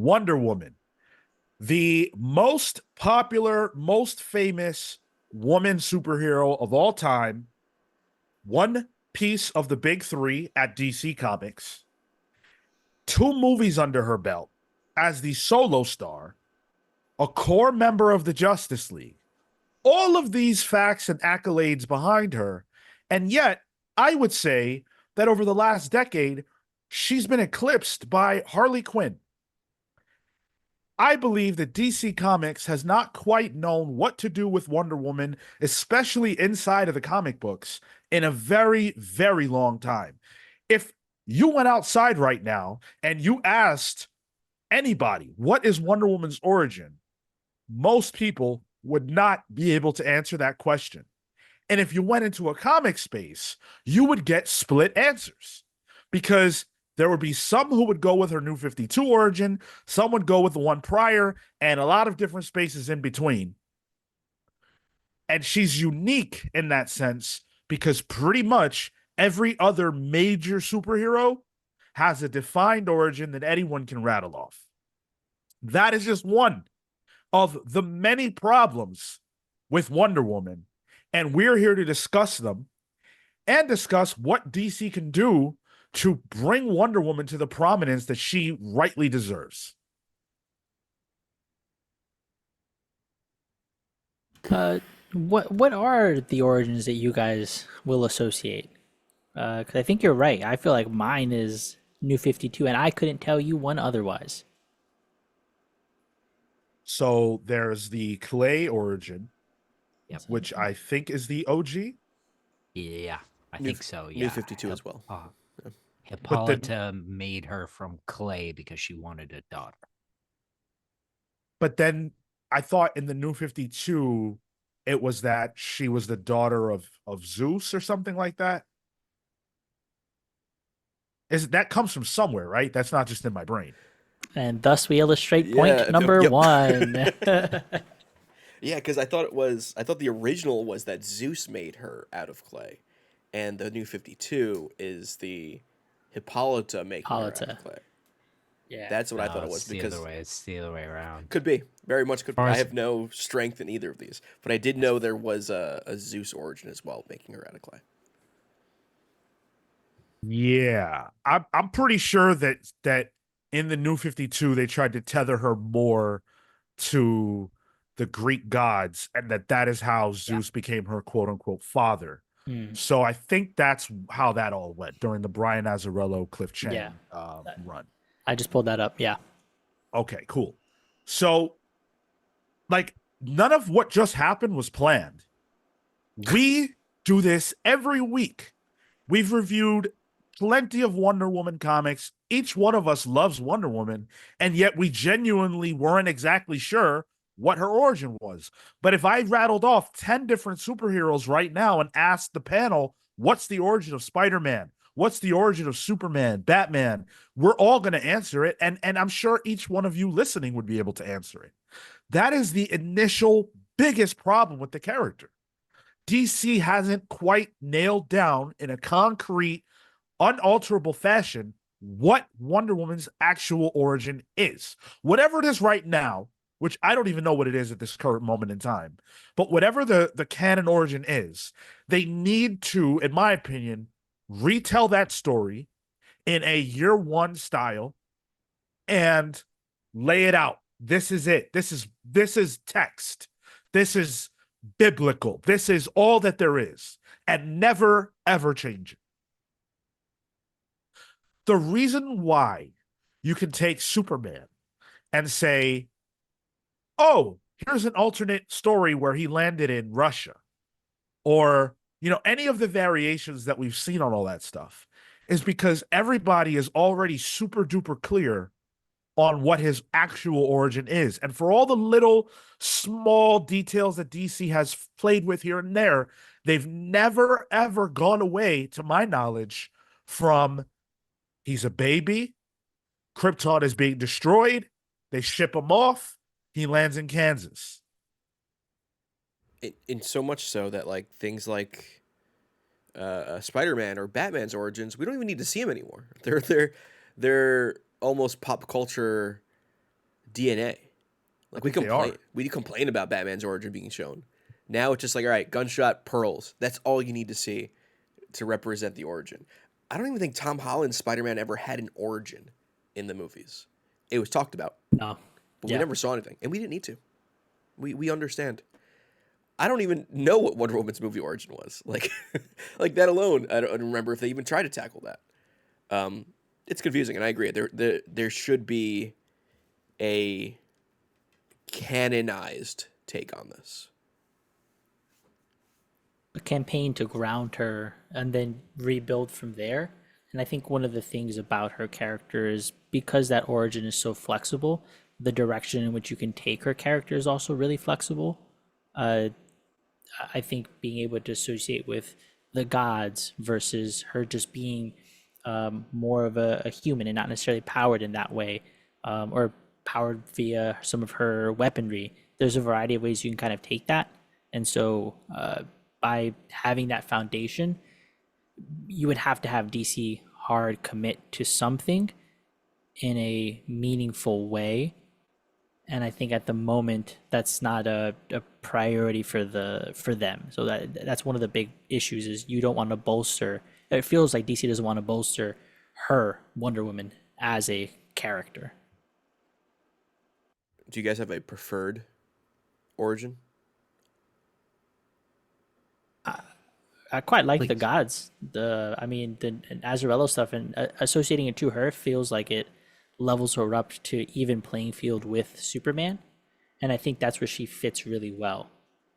Wonder Woman, the most popular, most famous woman superhero of all time, one piece of the big three at DC Comics, two movies under her belt as the solo star, a core member of the Justice League. All of these facts and accolades behind her. And yet, I would say that over the last decade, she's been eclipsed by Harley Quinn. I believe that DC Comics has not quite known what to do with Wonder Woman, especially inside of the comic books, in a very, very long time. If you went outside right now and you asked anybody, what is Wonder Woman's origin? Most people would not be able to answer that question. And if you went into a comic space, you would get split answers because there would be some who would go with her New 52 origin, some would go with the one prior, and a lot of different spaces in between. And she's unique in that sense because pretty much every other major superhero has a defined origin that anyone can rattle off. That is just one of the many problems with Wonder Woman. And we're here to discuss them and discuss what DC can do to bring Wonder Woman to the prominence that she rightly deserves. What are the origins that you guys will associate? Because I think you're right. I feel like mine is New 52, and I couldn't tell you one otherwise. So there's the Clay origin, Yep. which I think is the OG. Yeah, I New, think so. New Yeah. 52 as well. Yeah. Hippolyta made her from clay because she wanted a daughter. But then I thought in the New 52, it was that she was the daughter of Zeus or something like that. That comes from somewhere, right? That's not just in my brain. And thus we illustrate Yeah, point number yep. one. Yeah, because I thought the original was that Zeus made her out of clay, and the New 52 is the Hippolyta making her out Hippolyta. of clay. Yeah. That's what I No, thought it was, it's the because other way. It's the other way around. could be, very much could be. Far I as- have no strength in either of these, but I did know there was a Zeus origin as well, making her out of clay. Yeah, I'm pretty sure that in the New 52 they tried to tether her more to the Greek gods, and that is how Zeus became her quote unquote father. Hmm. So I think that's how that all went during the Brian Azzarello Cliff Chang Yeah. run. I just pulled that up. Yeah. Okay, cool. So, like, none of what just happened was planned. We do this every week. We've reviewed plenty of Wonder Woman comics. Each one of us loves Wonder Woman, and yet we genuinely weren't exactly sure what her origin was. But if I rattled off 10 different superheroes right now and asked the panel, what's the origin of Spider-Man? What's the origin of Superman, Batman? We're all going to answer it. And I'm sure each one of you listening would be able to answer it. That is the initial biggest problem with the character. DC hasn't quite nailed down in a concrete, unalterable fashion what Wonder Woman's actual origin is. Whatever it is right now, which I don't even know what it is at this current moment in time, but whatever the canon origin is, they need to, in my opinion, retell that story in a year one style and lay it out. This is it. This is text. This is biblical. This is all that there is, and never ever change it. The reason why you can take Superman and say, oh, here's an alternate story where he landed in Russia, or, any of the variations that we've seen on all that stuff, is because everybody is already super duper clear on what his actual origin is. And for all the little small details that DC has played with here and there, they've never ever gone away, to my knowledge, from he's a baby, Krypton is being destroyed, they ship him off, he lands in Kansas. In so much so that, like, things like Spider-Man or Batman's origins, we don't even need to see them anymore. They're almost pop culture DNA. Like think they are. we complain about Batman's origin being shown. Now it's just like, all right, gunshot, pearls. That's all you need to see to represent the origin. I don't even think Tom Holland's Spider-Man ever had an origin in the movies. It was talked about, No. but we Yeah. never saw anything, and we didn't need to. We understand. I don't even know what Wonder Woman's movie origin was. Like, like that alone, I don't remember if they even tried to tackle that. It's confusing, and I agree. There should be a canonized take on this. A campaign to ground her and then rebuild from there. And I think one of the things about her character is because that origin is so flexible, the direction in which you can take her character is also really flexible. Uh, I think being able to associate with the gods versus her just being more of a human and not necessarily powered in that way, or powered via some of her weaponry. There's a variety of ways you can kind of take that. And so by having that foundation, you would have to have DC hard commit to something in a meaningful way. And I think at the moment that's not a priority for them. So that's one of the big issues is you don't want to bolster. It feels like DC doesn't want to bolster her Wonder Woman as a character. Do you guys have a preferred origin? I quite like the Please. gods. The Azarello stuff and associating it to her feels like it levels her up to even playing field with Superman, and I think that's where she fits really well.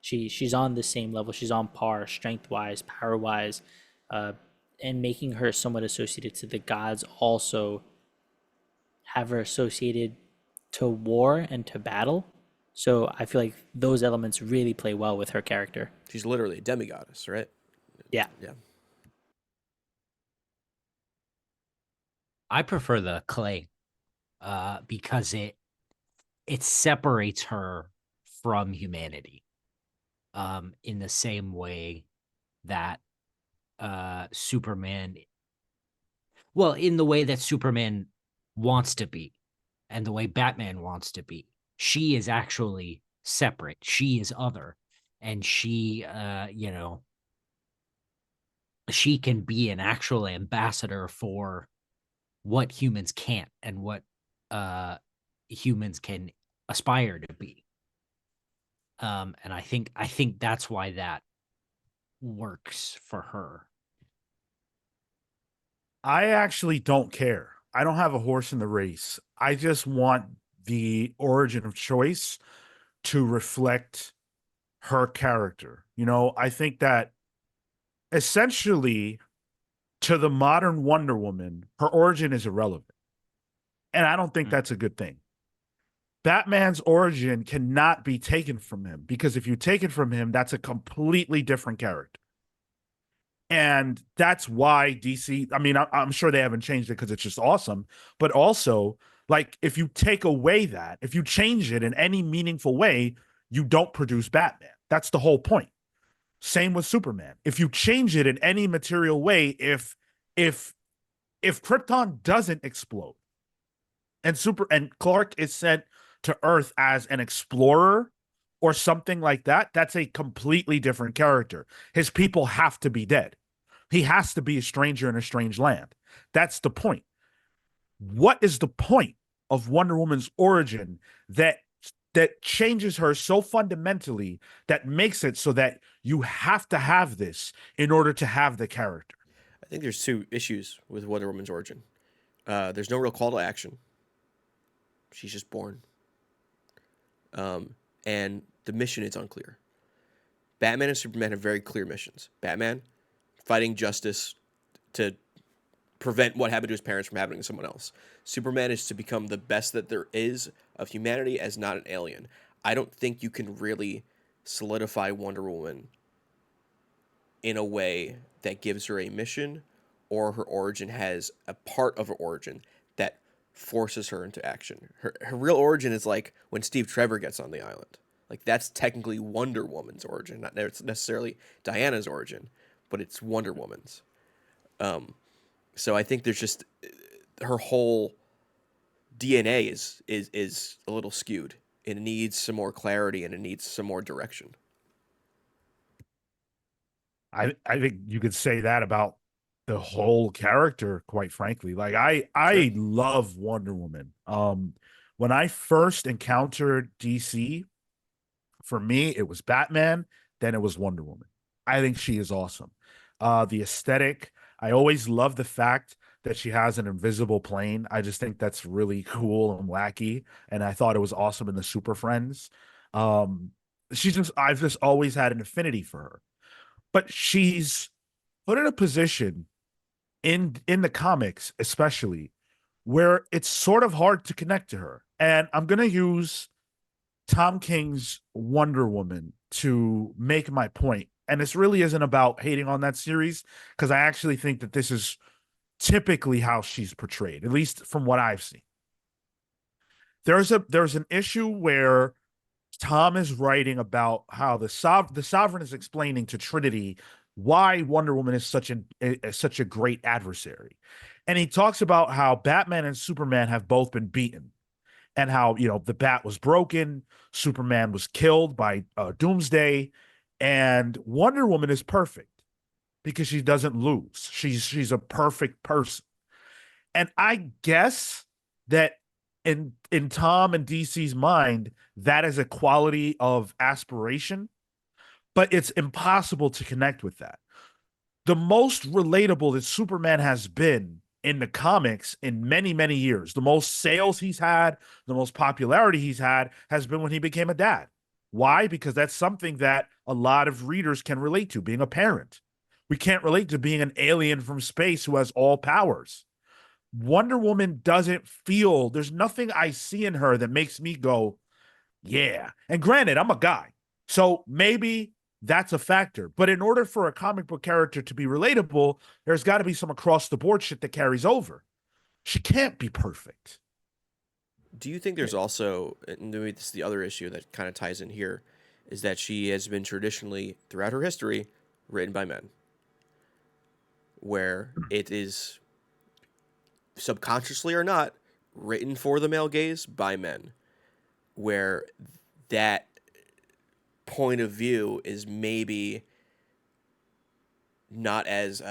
She's on the same level. She's on par, strength wise, power wise, and making her somewhat associated to the gods also have her associated to war and to battle. So I feel like those elements really play well with her character. She's literally a demigoddess, right? Yeah. Yeah. I prefer the clay because it separates her from humanity in the same way that Superman, well, in the way that Superman wants to be and the way Batman wants to be. She is actually separate. She is other. And she, she can be an actual ambassador for what humans can't and what humans can aspire to be. And I think that's why that works for her. I actually don't care. I don't have a horse in the race. I just want the origin of choice to reflect her character. I think that essentially to the modern Wonder Woman, her origin is irrelevant. And I don't think that's a good thing. Batman's origin cannot be taken from him because if you take it from him, that's a completely different character. And that's why DC, I mean, I'm sure they haven't changed it because it's just awesome. But also, like, if you take away that, if you change it in any meaningful way, you don't produce Batman. That's the whole point. Same with Superman. If you change it in any material way, if Krypton doesn't explode and Clark is sent to Earth as an explorer or something like that, that's a completely different character. His people have to be dead. He has to be a stranger in a strange land. That's the point. What is the point of Wonder Woman's origin that changes her so fundamentally that makes it so that you have to have this in order to have the character? I think there's two issues with Wonder Woman's origin. There's no real call to action. She's just born. And the mission is unclear. Batman and Superman have very clear missions. Batman, fighting justice to prevent what happened to his parents from happening to someone else. Superman is to become the best that there is of humanity as not an alien. I don't think you can really solidify Wonder Woman in a way that gives her a mission or her origin has a part of her origin that forces her into action. Her real origin is like when Steve Trevor gets on the island. Like, that's technically Wonder Woman's origin, not necessarily Diana's origin, but it's Wonder Woman's. So I think there's just her whole DNA is a little skewed. It needs some more clarity and it needs some more direction. I think you could say that about the whole character, quite frankly. Like Sure. I love Wonder Woman. When I first encountered DC, for me, it was Batman, then it was Wonder Woman. I think she is awesome. The aesthetic, I always love the fact that she has an invisible plane. I just think that's really cool and wacky. And I thought it was awesome in the Super Friends. Um, I've just always had an affinity for her. But she's put in a position in the comics, especially, where it's sort of hard to connect to her. And I'm gonna use Tom King's Wonder Woman to make my point. And this really isn't about hating on that series, because I actually think that this is typically how she's portrayed, at least from what I've seen. There's an issue where Tom is writing about how the Sovereign is explaining to Trinity why Wonder Woman is such a great adversary. And he talks about how Batman and Superman have both been beaten, and how, the bat was broken, Superman was killed by Doomsday, and Wonder Woman is perfect because she doesn't lose. She's a perfect person. And I guess that in Tom and DC's mind, that is a quality of aspiration, but it's impossible to connect with that. The most relatable that Superman has been in the comics in many, many years, the most sales he's had, the most popularity he's had, has been when he became a dad. Why? Because that's something that a lot of readers can relate to, being a parent. We can't relate to being an alien from space who has all powers. Wonder Woman doesn't feel, there's nothing I see in her that makes me go, yeah. And granted, I'm a guy, so maybe that's a factor. But in order for a comic book character to be relatable, there's got to be some across the board shit that carries over. She can't be perfect. Do you think there's also, and maybe this is the other issue that kind of ties in here, is that she has been traditionally, throughout her history, written by men, where it is subconsciously or not written for the male gaze by men, where that point of view is maybe not as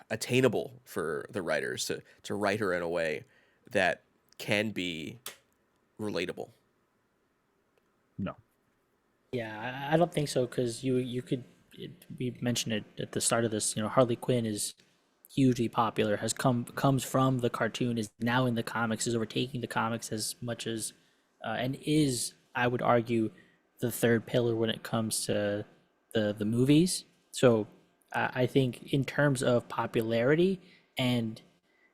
attainable for the writers to write her in a way that can be relatable. No. Yeah, I don't think so, because you could we mentioned it at the start of this. Harley Quinn is hugely popular, comes from the cartoon, is now in the comics, is overtaking the comics as much as, and is, I would argue, the third pillar when it comes to the movies. So I think in terms of popularity, and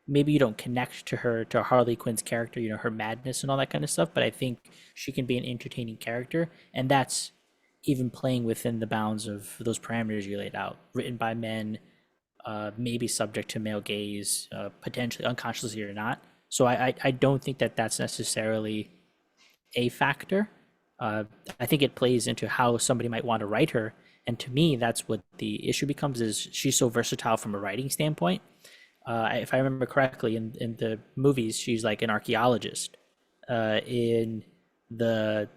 maybe you don't connect to Harley Quinn's character, her madness and all that kind of stuff, but I think she can be an entertaining character, and that's even playing within the bounds of those parameters you laid out, written by men, maybe subject to male gaze, potentially unconsciously or not. So I don't think that that's necessarily a factor. I think it plays into how somebody might want to write her, and to me, that's what the issue becomes: is she's so versatile from a writing standpoint. If I remember correctly, in the movies, she's like an archaeologist. In the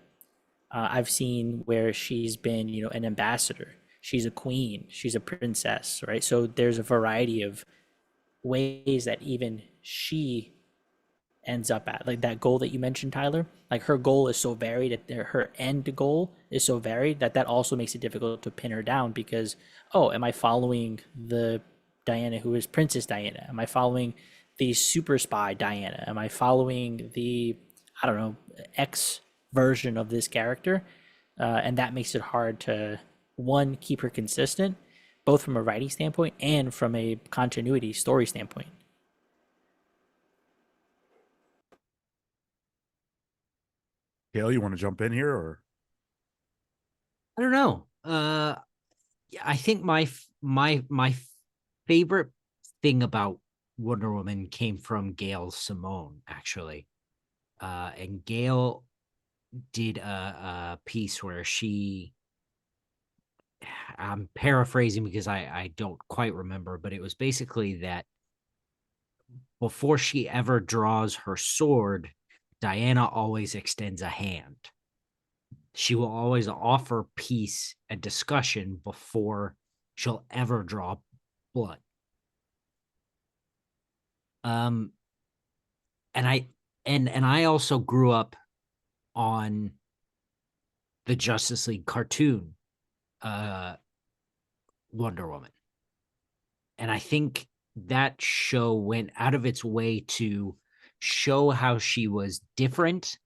I've seen where she's been, an ambassador. She's a queen. She's a princess, right? So there's a variety of ways that even she ends up at. Like that goal that you mentioned, Tyler. Like her goal is so varied, that her end goal is so varied that also makes it difficult to pin her down, because, oh, am I following the Diana who is Princess Diana? Am I following the super spy Diana? Am I following the, I don't know, X version of this character? And that makes it hard to, one, keep her consistent, both from a writing standpoint and from a continuity story standpoint. Cale, you want to jump in here, or? I don't know. Yeah, I think my favorite thing about Wonder Woman came from Gail Simone, actually. And Gail did a piece where I'm paraphrasing because I don't quite remember, but it was basically that before she ever draws her sword, Diana always extends a hand. She will always offer peace and discussion before she'll ever draw blood. Um, and I also grew up on the Justice League cartoon, uh, Wonder Woman, and I think that show went out of its way to show how she was different,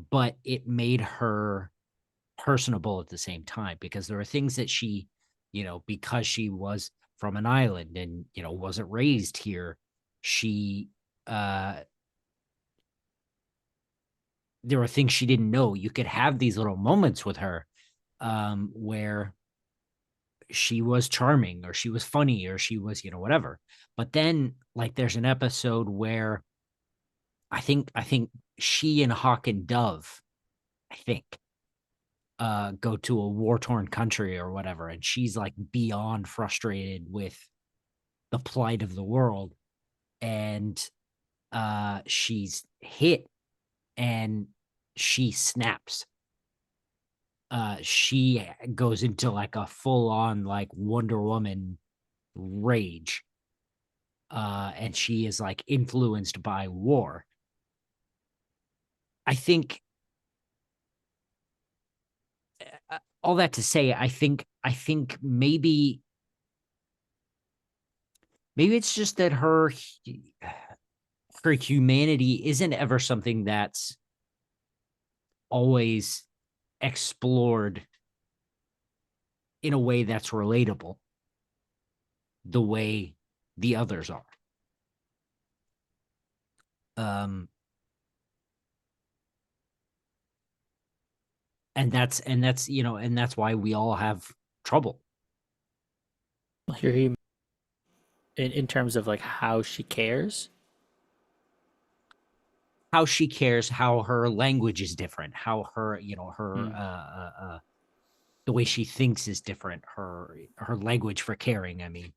but it made her personable at the same time because there are things that she, because she was from an island and, wasn't raised here, she, uh, there were things she didn't know. You could have these little moments with her, where she was charming or she was funny or she was, whatever. But then like there's an episode where I think she and Hawk and Dove, I think, go to a war-torn country or whatever, and she's like beyond frustrated with the plight of the world, and she's hit and she snaps. She goes into like a full-on like Wonder Woman rage, and she is like influenced by war. I think all that to say, I think maybe it's just that her humanity isn't ever something that's always explored in a way that's relatable the way the others are. Um, and that's why we all have trouble. I hear you in terms of like how she cares. How she cares, how her language is different, how her, her Mm. the way she thinks is different, her language for caring, I mean.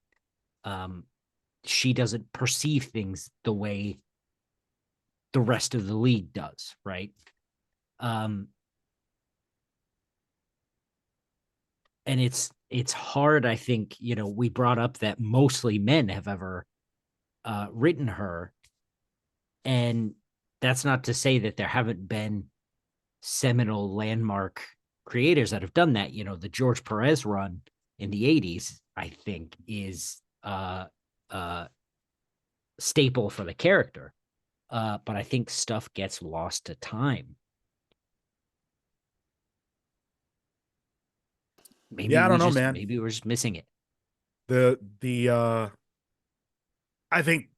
Um, she doesn't perceive things the way the rest of the league does, right? Um, and it's hard, I think, we brought up that mostly men have ever written her, and that's not to say that there haven't been seminal landmark creators that have done that. The George Perez run in the 80s, I think, is uh staple for the character. But I think stuff gets lost to time. Yeah, I don't know, man. Maybe we're just missing it. The I think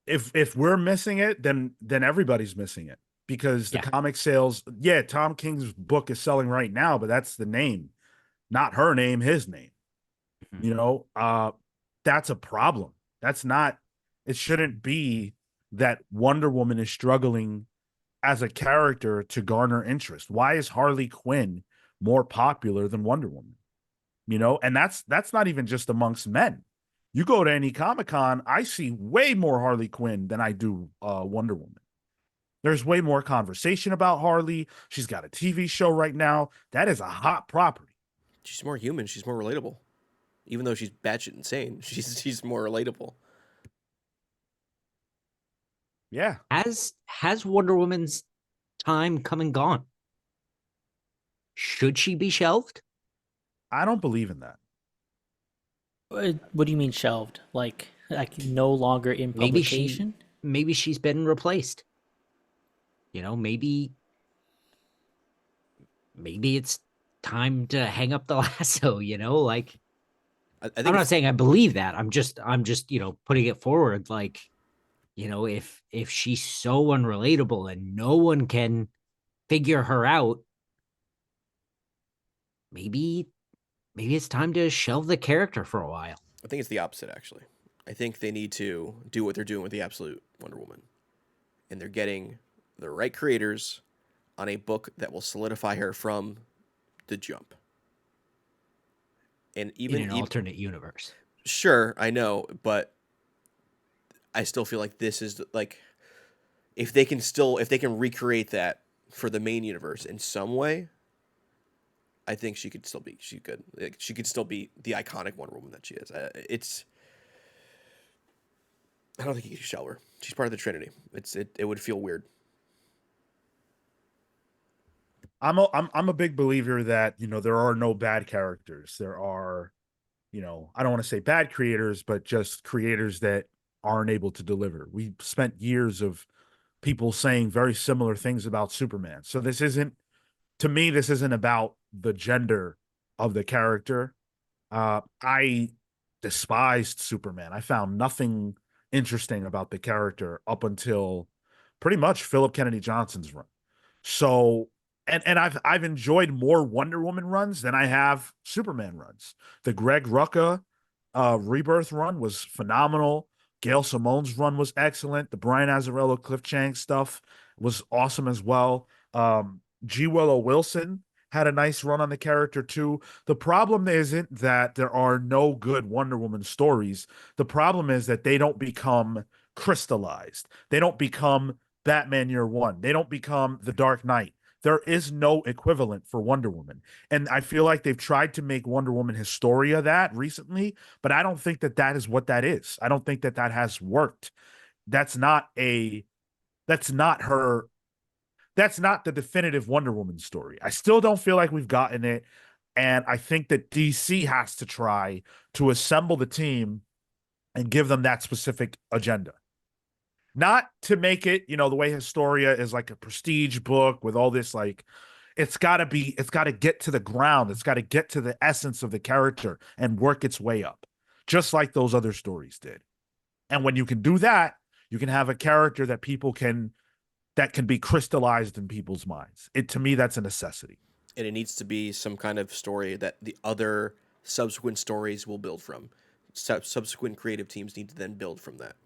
if we're missing it, then everybody's missing it because the Yeah. comic sales, yeah, Tom King's book is selling right now, but that's the name, not her name, his name. Mhm. You know, that's a problem. That's not, it shouldn't be that Wonder Woman is struggling as a character to garner interest. Why is Harley Quinn more popular than Wonder Woman? You know, and that's not even just amongst men. You go to any Comic-Con, I see way more Harley Quinn than I do Wonder Woman. There's way more conversation about Harley. She's got a TV show right now. That is a hot property. She's more human. She's more relatable. Even though she's batshit insane, she's more relatable. Yeah. Has Wonder Woman's time come and gone? Should she be shelved? I don't believe in that. What do you mean shelved? Like no longer in Maybe she publication? maybe she's been replaced. Maybe it's time to hang up the lasso, like I I'm think not it's saying I believe that. I'm just, putting it forward like, if she's so unrelatable and no one can figure her out, maybe it's time to shelve the character for a while. I think it's the opposite actually. I think they need to do what they're doing with the Absolute Wonder Woman, and they're getting the right creators on a book that will solidify her from the jump. And In even, an alternate universe. sure, I know, but I still feel like this is like if they can recreate that for the main universe in some way, I think she could still be the iconic Wonder Woman that she is. I don't think you can shell her. She's part of the Trinity. It would feel weird. I'm a big believer that, there are no bad characters. There are, I don't want to say bad creators, but just creators that aren't able to deliver. We spent years of people saying very similar things about Superman. So to me, this isn't about the gender of the character. I despised Superman. I found nothing interesting about the character up until pretty much Philip Kennedy Johnson's run. So, and I've enjoyed more Wonder Woman runs than I have Superman runs. The Greg Rucka Rebirth run was phenomenal. Gail Simone's run was excellent. The Brian Azzarello Cliff Chang stuff was awesome as well. G. Willow Wilson had a nice run on the character too. The problem isn't that there are no good Wonder Woman stories. The problem is that they don't become crystallized. They don't become Batman Year One. They don't become The Dark Knight. There is no equivalent for Wonder Woman. And I feel like they've tried to make Wonder Woman Historia that recently, but I don't think that that is what that is. I don't think that that has worked. That's not her. That's not the definitive Wonder Woman story. I still don't feel like we've gotten it. And I think that DC has to try to assemble the team and give them that specific agenda. Not to make it, the way Historia is like a prestige book with all this, like, it's got to get to the ground. It's got to get to the essence of the character and work its way up, just like those other stories did. And when you can do that, you can have a character that can be crystallized in people's minds. To me, that's a necessity. And it needs to be some kind of story that the other subsequent stories will build from. Subsequent creative teams need to then build from that.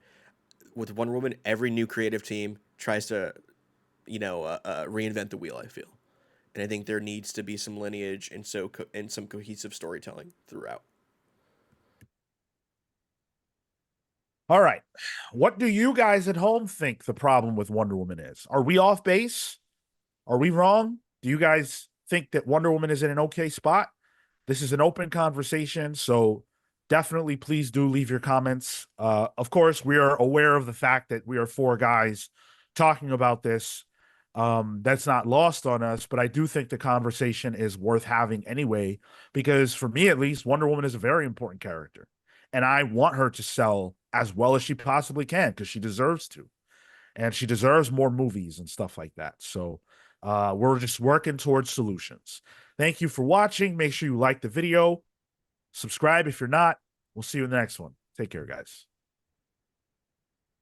With Wonder Woman, every new creative team tries to, reinvent the wheel, I feel. And I think there needs to be some lineage and some cohesive storytelling throughout. All right. What do you guys at home think the problem with Wonder Woman is? Are we off base? Are we wrong? Do you guys think that Wonder Woman is in an okay spot? This is an open conversation, so definitely please do leave your comments. Of course, we are aware of the fact that we are four guys talking about this. That's not lost on us, but I do think the conversation is worth having anyway, because for me, at least, Wonder Woman is a very important character. And I want her to sell as well as she possibly can, because she deserves to. And she deserves more movies and stuff like that. So we're just working towards solutions. Thank you for watching. Make sure you like the video. Subscribe if you're not. We'll see you in the next one. Take care, guys.